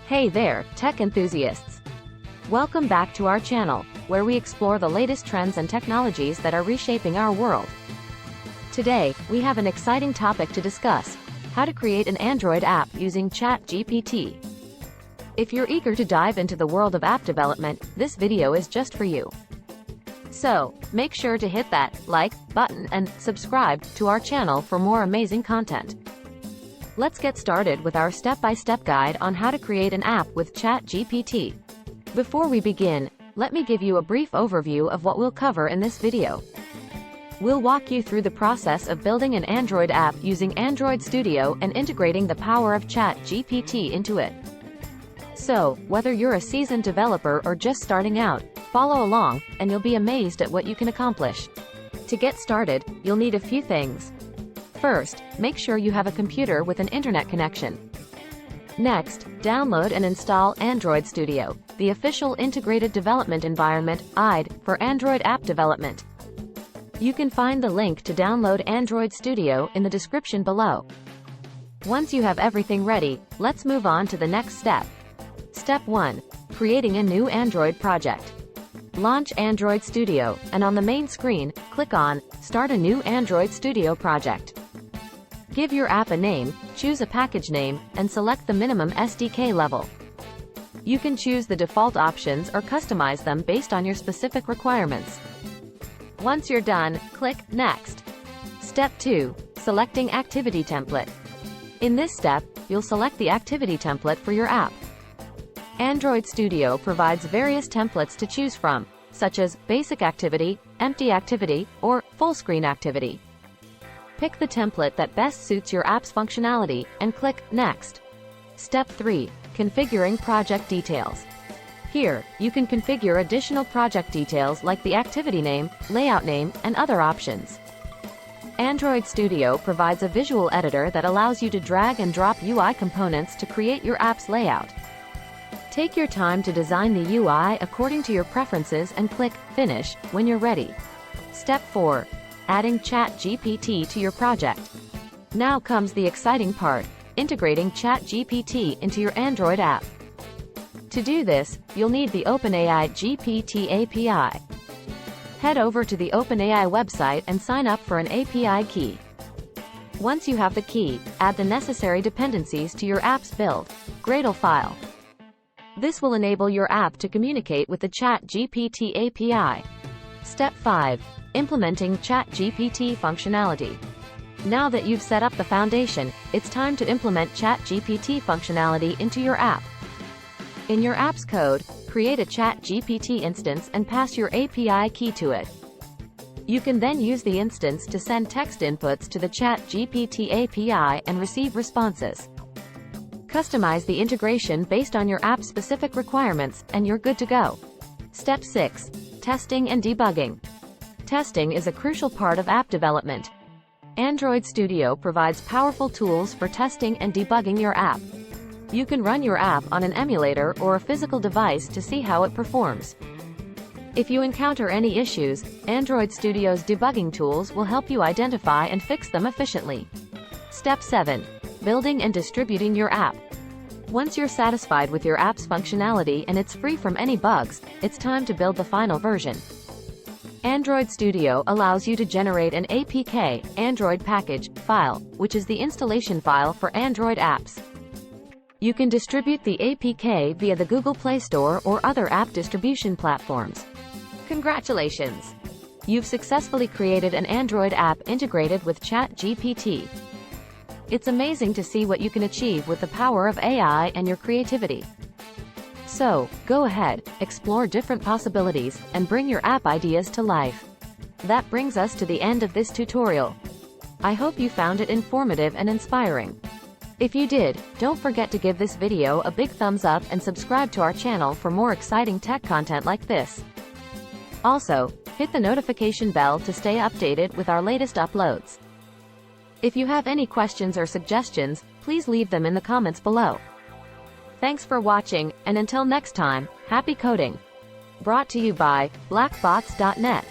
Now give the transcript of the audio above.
Hey there, tech enthusiasts! Welcome back to our channel, where we explore the latest trends and technologies that are reshaping our world. Today, we have an exciting topic to discuss: how to create an Android app using ChatGPT. If you're eager to dive into the world of app development, this video is just for you. So, make sure to hit that like button and subscribe to our channel for more amazing content. Let's get started with our step-by-step guide on how to create an app with ChatGPT. Before we begin, let me give you a brief overview of what we'll cover in this video. We'll walk you through the process of building an Android app using Android Studio and integrating the power of ChatGPT into it. So, whether you're a seasoned developer or just starting out, follow along, and you'll be amazed at what you can accomplish. To get started, you'll need a few things. First, make sure you have a computer with an internet connection. Next, download and install Android Studio, the official integrated development environment, IDE, for Android app development. You can find the link to download Android Studio in the description below. Once you have everything ready, let's move on to the next step. Step 1. Creating a new Android project. Launch Android Studio, and on the main screen, click on Start a new Android Studio project. Give your app a name, choose a package name, and select the minimum SDK level. You can choose the default options or customize them based on your specific requirements. Once you're done, click Next. Step 2. Selecting Activity Template. In this step, you'll select the activity template for your app. Android Studio provides various templates to choose from, such as Basic Activity, Empty Activity, or Full Screen Activity. Pick the template that best suits your app's functionality, and click Next. Step 3. Configuring project details. Here, you can configure additional project details like the activity name, layout name, and other options. Android Studio provides a visual editor that allows you to drag and drop UI components to create your app's layout. Take your time to design the UI according to your preferences and click Finish when you're ready. Step 4. Adding ChatGPT to your project. Now comes the exciting part: integrating ChatGPT into your Android app. To do this, you'll need the OpenAI GPT API. Head over to the OpenAI website and sign up for an API key. Once you have the key, add the necessary dependencies to your app's build Gradle file. This will enable your app to communicate with the ChatGPT API. Step 5. Implementing ChatGPT functionality. Now that you've set up the foundation, it's time to implement ChatGPT functionality into your app. In your app's code, create a ChatGPT instance and pass your API key to it. You can then use the instance to send text inputs to the ChatGPT API and receive responses. Customize the integration based on your app's specific requirements, and you're good to go. Step 6. Testing and debugging. Testing is a crucial part of app development. Android Studio provides powerful tools for testing and debugging your app. You can run your app on an emulator or a physical device to see how it performs. If you encounter any issues, Android Studio's debugging tools will help you identify and fix them efficiently. Step 7. Building and distributing your app. Once you're satisfied with your app's functionality and it's free from any bugs, it's time to build the final version. Android Studio allows you to generate an APK, Android package, file, which is the installation file for Android apps. You can distribute the APK via the Google Play Store or other app distribution platforms. Congratulations! You've successfully created an Android app integrated with ChatGPT. It's amazing to see what you can achieve with the power of AI and your creativity. So, go ahead, explore different possibilities, and bring your app ideas to life. That brings us to the end of this tutorial. I hope you found it informative and inspiring. If you did, don't forget to give this video a big thumbs up and subscribe to our channel for more exciting tech content like this. Also, hit the notification bell to stay updated with our latest uploads. If you have any questions or suggestions, please leave them in the comments below. Thanks for watching, and until next time, happy coding! Brought to you by BlackBots.net.